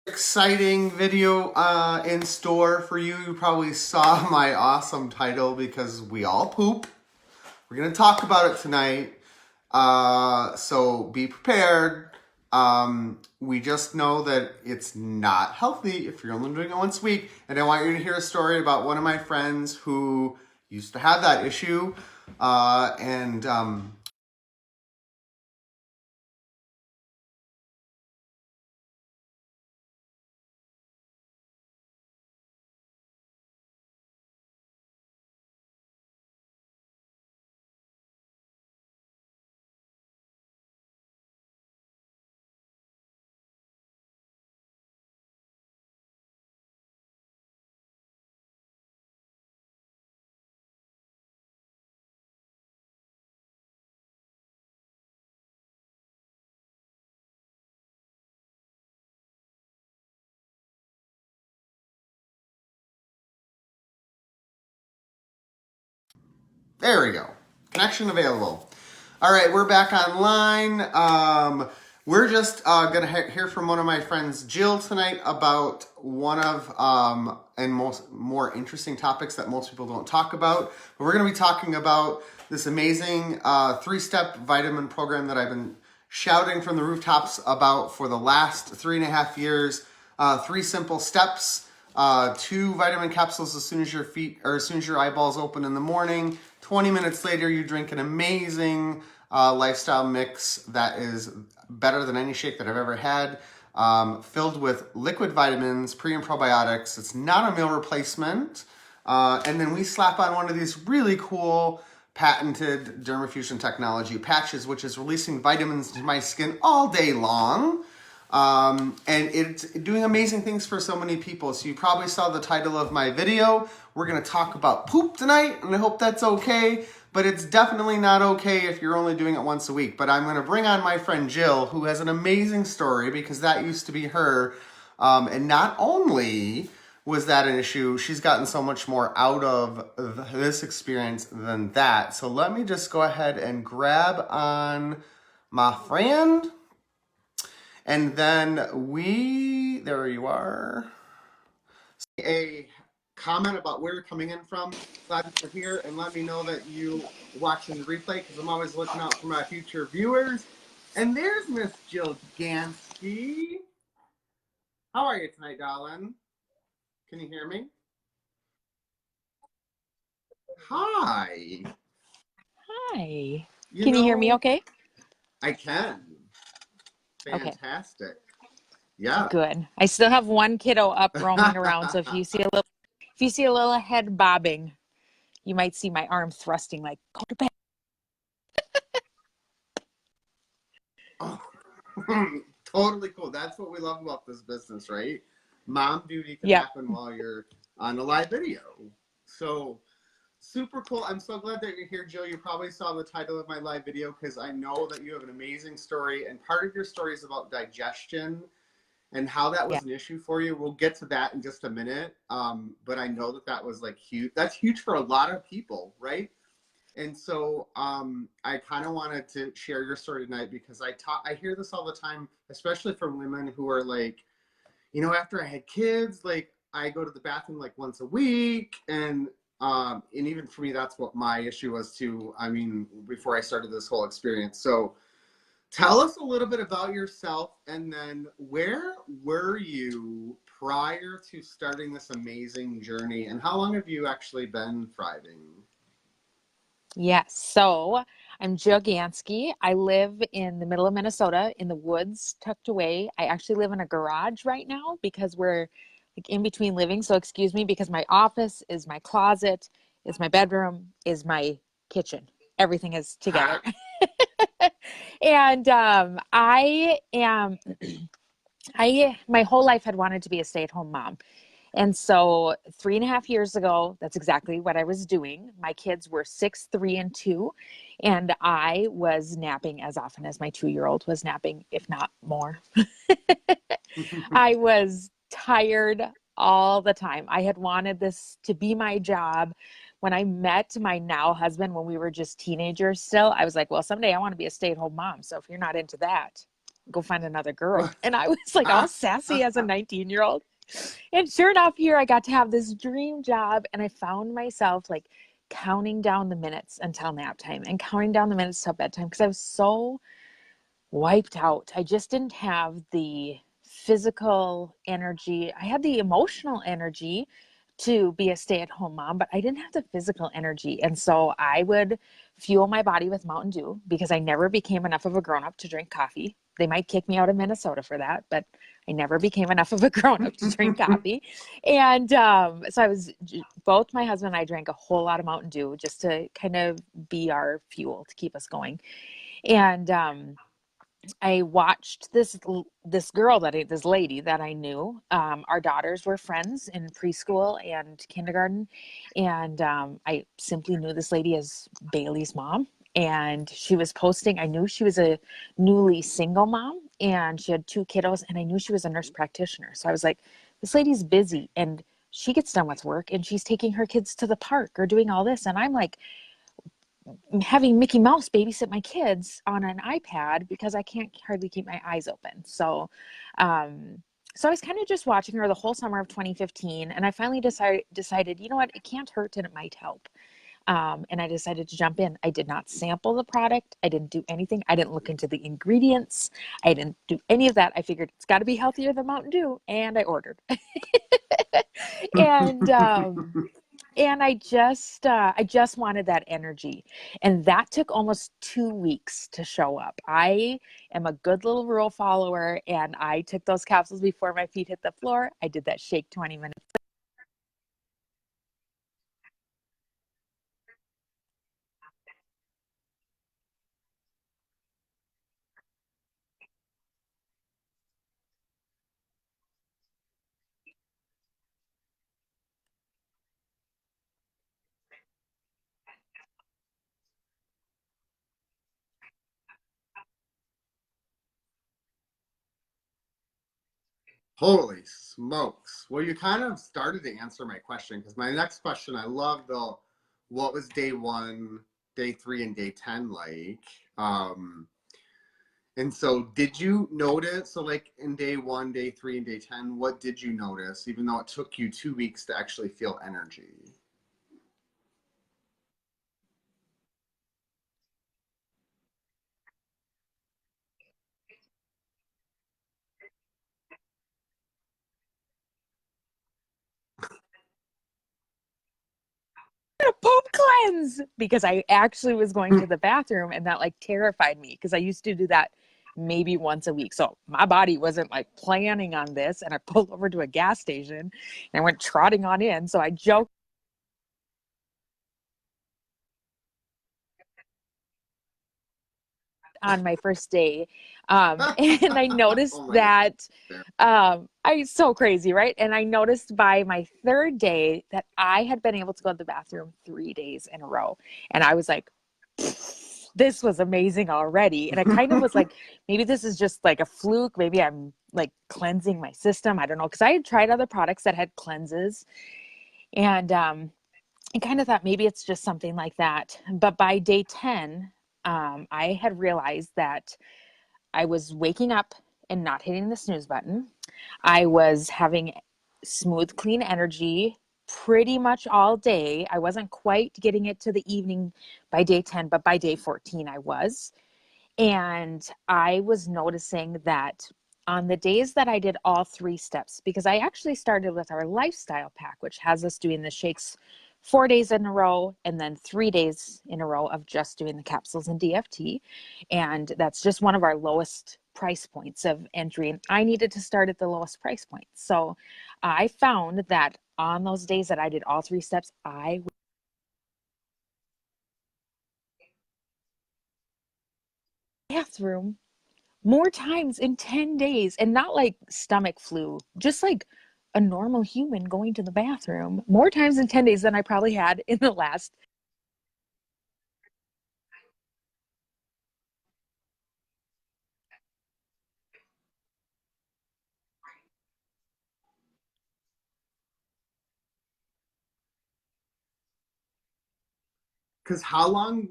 Exciting video in store for you. You probably saw my awesome title because we all poop. We're going to talk about it tonight. So be prepared. We just know that it's not healthy if you're only doing it once a week. And I want you to hear a story about one of my friends who used to have that issue. And there we go. Connection available. All right, we're back online. We're just going to hear from one of my friends, Jill, tonight about one of and more interesting topics that most people don't talk about. But we're going to be talking about this amazing 3-step vitamin program that I've been shouting from the rooftops about for the last 3.5 years. 3 simple steps. 2 vitamin capsules as soon as your eyeballs open in the morning. 20 minutes later, you drink an amazing lifestyle mix that is better than any shake that I've ever had. Filled with liquid vitamins, pre and probiotics. It's not a meal replacement. And then we slap on one of these really cool patented dermafusion technology patches, which is releasing vitamins to my skin all day long. And it's doing amazing things for so many people. So you probably saw the title of my video. We're going to talk about poop tonight, and I hope that's okay. But it's definitely not okay if you're only doing it once a week. But I'm going to bring on my friend Jill, who has an amazing story because that used to be her. And not only was that an issue, she's gotten so much more out of this experience than that. So let me just go ahead and grab on my friend. And then there you are. A comment about where you're coming in from. Glad that you're here, and let me know that you watching the replay because I'm always looking out for my future viewers. And there's Miss Jill Gansky. How are you tonight, darling? Can you hear me? Hi. Hi. You Can you hear me know, okay? I can. Okay, Fantastic. Yeah. good. I still have one kiddo up roaming around, so if you see a little head bobbing, you might see my arm thrusting like go to bed. Oh, totally cool. That's what we love about this business, right? Mom duty can Yep. happen while you're on a live video. So super cool. I'm so glad that you're here, Jill. You probably saw the title of my live video because I know that you have an amazing story, and part of your story is about digestion and how that Yeah. was an issue for you. We'll get to that in just a minute. But I know that that was like huge. That's huge for a lot of people, right? And so I kind of wanted to share your story tonight because I hear this all the time, especially from women who are like, after I had kids, like I go to the bathroom like once a week, and even for me, that's what my issue was too. I mean, before I started this whole experience. So tell us a little bit about yourself, and then where were you prior to starting this amazing journey, and how long have you actually been thriving? Yes. So I'm Jill Gansky. I live in the middle of Minnesota in the woods, tucked away. I actually live in a garage right now because we're like in between living. So excuse me, because my office is my closet, is my bedroom, is my kitchen. Everything is together. Ha! And I am I my whole life had wanted to be a stay-at-home mom. And so 3.5 years ago, that's exactly what I was doing. My kids were 6, 3, and 2, and I was napping as often as my 2-year-old was napping, if not more. I was tired all the time. I had wanted this to be my job. When I met my now husband, when we were just teenagers still, I was like, well, someday I want to be a stay-at-home mom. So if you're not into that, go find another girl. And I was like all sassy as a 19-year-old. And sure enough, here I got to have this dream job. And I found myself like counting down the minutes until nap time and counting down the minutes till bedtime because I was so wiped out. I just didn't have the physical energy. I had the emotional energy to be a stay-at-home mom, but I didn't have the physical energy. And so I would fuel my body with Mountain Dew because I never became enough of a grown-up to drink coffee. They might kick me out of Minnesota for that, but I never became enough of a grown-up to drink coffee. And so both my husband and I drank a whole lot of Mountain Dew just to kind of be our fuel to keep us going. And I watched this girl this lady that I knew. Our daughters were friends in preschool and kindergarten, and I simply knew this lady as Bailey's mom. And she was posting. I knew she was a newly single mom, and she had two kiddos. And I knew she was a nurse practitioner. So I was like, this lady's busy, and she gets done with work, and she's taking her kids to the park or doing all this. And I'm like having Mickey Mouse babysit my kids on an iPad because I can't hardly keep my eyes open. Um, so I was kind of just watching her the whole summer of 2015, and I finally decided, you know what, it can't hurt and it might help. And I decided to jump in. I did not sample the product. I didn't do anything. I didn't look into the ingredients. I didn't do any of that. I figured it's got to be healthier than Mountain Dew, and I ordered. and and I just wanted that energy. And that took almost 2 weeks to show up. I am a good little rule follower, and I took those capsules before my feet hit the floor. I did that shake 20 minutes. Holy smokes. Well, you kind of started to answer my question because my next question, I love the what was day one, day three, and day 10 like? Um, and so did you notice, so like in day one, day three, and day 10, what did you notice, even though it took you 2 weeks to actually feel energy? A poop cleanse because I actually was going to the bathroom, and that like terrified me because I used to do that maybe once a week. So my body wasn't like planning on this. And I pulled over to a gas station and I went trotting on in. So I joked on my first day. And I noticed Oh my that God. I so crazy, right? And I noticed by my third day that I had been able to go to the bathroom 3 days in a row. And I was like, this was amazing already. And I kind of was like, maybe this is just like a fluke. Maybe I'm like cleansing my system. I don't know. Because I had tried other products that had cleanses. And I kind of thought maybe it's just something like that. But by day 10, I had realized that I was waking up and not hitting the snooze button. I was having smooth, clean energy pretty much all day. I wasn't quite getting it to the evening by day 10, but by day 14, I was. And I was noticing that on the days that I did all three steps, because I actually started with our lifestyle pack, which has us doing the shakes 4 days in a row and then 3 days in a row of just doing the capsules and DFT. And that's just one of our lowest price points of entry. And I needed to start at the lowest price point. So I found that on those days that I did all three steps, I bathroom more times in 10 days and not like stomach flu, just like a normal human going to the bathroom more times in 10 days than I probably had in the last. Because how long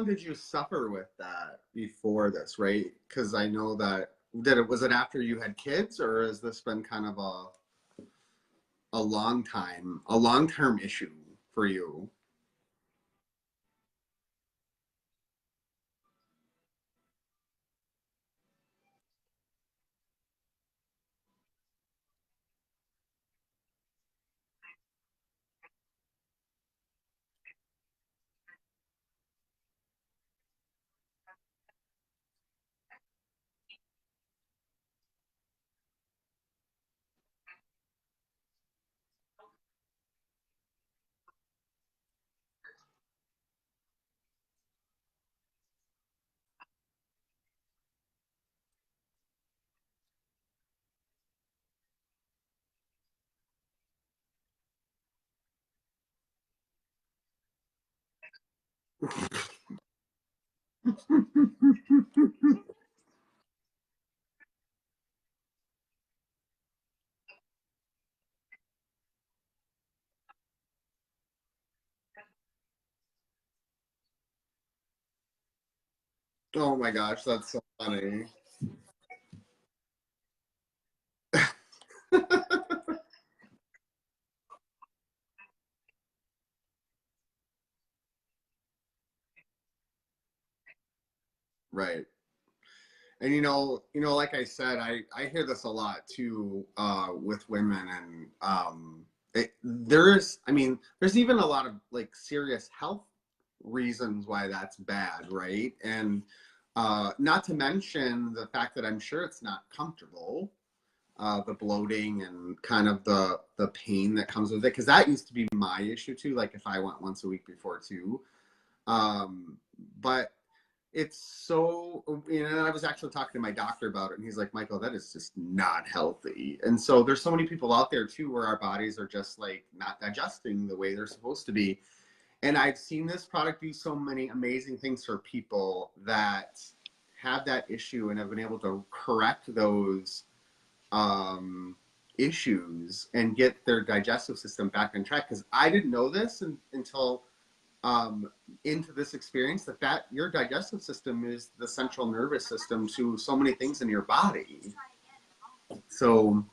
did you suffer with that before this, right? Because I know that Was it after you had kids, or has this been kind of a long term issue for you? Oh my gosh, that's so funny. Right. And like I said, I hear this a lot too with women, and I mean, there's even a lot of like serious health reasons why that's bad, right? And not to mention the fact that I'm sure it's not comfortable, the bloating and kind of the pain that comes with it, because that used to be my issue too. Like if I went once a week before too, um, but it's so, I was actually talking to my doctor about it, and he's like, Michael, that is just not healthy. And so there's so many people out there too where our bodies are just like not digesting the way they're supposed to be. And I've seen this product do so many amazing things for people that have that issue and have been able to correct those um, issues and get their digestive system back on track. Because I didn't know this until um, into this experience, that your digestive system is the central nervous system to so many things in your body. So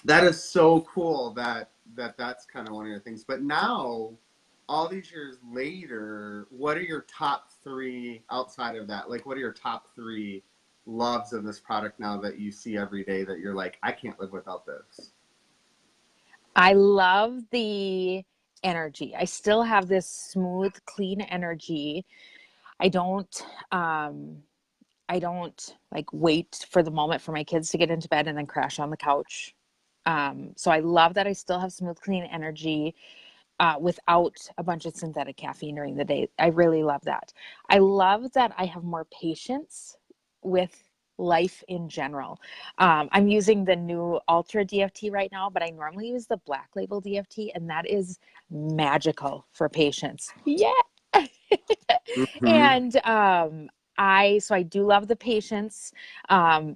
that is so cool that's kind of one of the things. But now, all these years later, what are your top three outside of that? Like, what are your top three loves of this product now that you see every day that you're like, I can't live without this? I love the energy. I still have this smooth, clean energy. I don't um I don't like wait for the moment for my kids to get into bed and then crash on the couch. So I love that I still have smooth, clean energy without a bunch of synthetic caffeine during the day. I really love that. I love that I have more patience with life in general. I'm using the new Ultra DFT right now, but I normally use the Black Label DFT, and that is magical for patience. Yeah. Mm-hmm. And I do love the patience.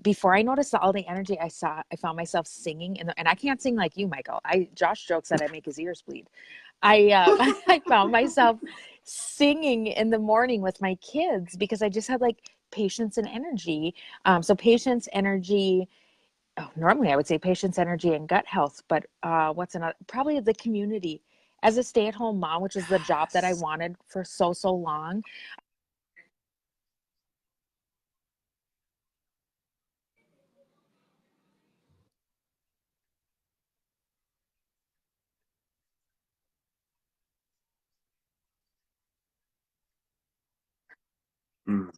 Before I noticed all the energy I found myself singing and I can't sing like you, Michael. Josh jokes that I make his ears bleed. I found myself singing in the morning with my kids because I just had like patience and energy. So patience, energy. Oh, normally I would say patience, energy, and gut health, but what's another? Probably the community. As a stay-at-home mom, which is the job that I Yes. wanted for so long. Mm.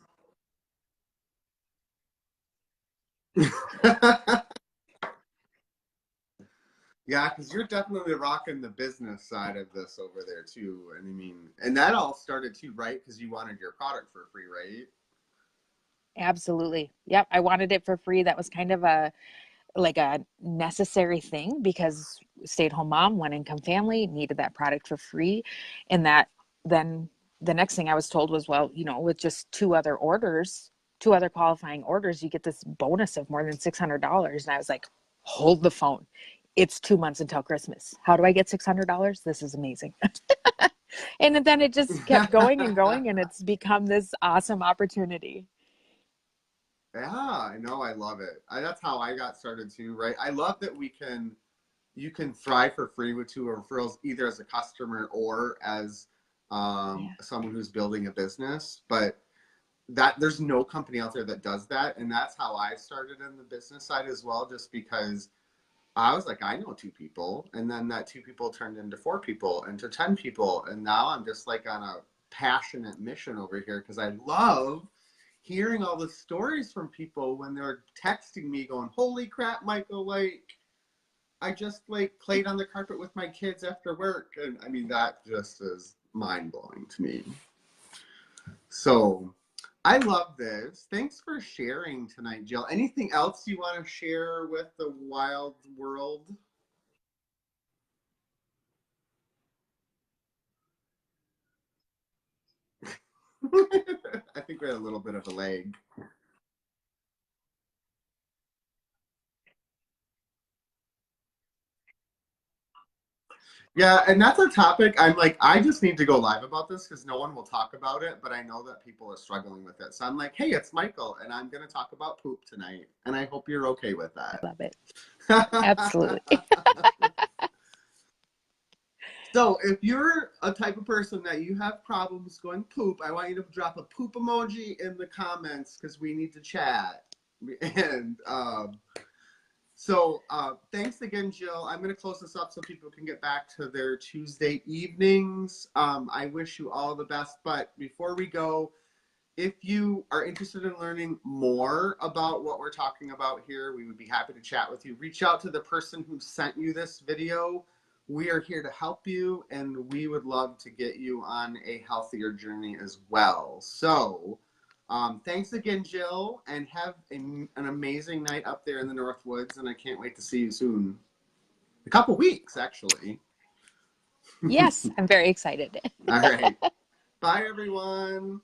Yeah, because you're definitely rocking the business side of this over there too. And I mean, and that all started too, right? Because you wanted your product for free, right? Absolutely. Yep. I wanted it for free. That was kind of a like a necessary thing because stay-at-home mom, one income family needed that product for free. And that then the next thing I was told was, well, with just two other qualifying orders, you get this bonus of more than $600. And I was like, hold the phone. It's 2 months until Christmas. How do I get $600? This is amazing. And then it just kept going and going, and it's become this awesome opportunity. Yeah, I know. I love it. That's how I got started too, right? I love that you can thrive for free with two referrals, either as a customer or as Yeah. someone who's building a business. But that there's no company out there that does that, and that's how I started in the business side as well. Just because I was like, I know two people, and then that two people turned into four people, into 10 people, and now I'm just like on a passionate mission over here because I love hearing all the stories from people when they're texting me going, holy crap, Michael, like I just like played on the carpet with my kids after work. And I mean, that just is mind blowing to me. So I love this. Thanks for sharing tonight, Jill. Anything else you want to share with the wild world? I think we had a little bit of a lag. Yeah, and that's a topic I'm like, I just need to go live about this because no one will talk about it, but I know that people are struggling with it. So I'm like, hey, it's Michael, and I'm going to talk about poop tonight. And I hope you're okay with I that. love it. Absolutely. So if you're a type of person that you have problems going poop, I want you to drop a poop emoji in the comments because we need to chat. And thanks again, Jill. I'm going to close this up so people can get back to their Tuesday evenings. I wish you all the best. But before we go, if you are interested in learning more about what we're talking about here, we would be happy to chat with you. Reach out to the person who sent you this video. We are here to help you, and we would love to get you on a healthier journey as well. So, thanks again, Jill, and have an amazing night up there in the Northwoods. And I can't wait to see you soon. A couple weeks, actually. Yes, I'm very excited. All right. Bye, everyone.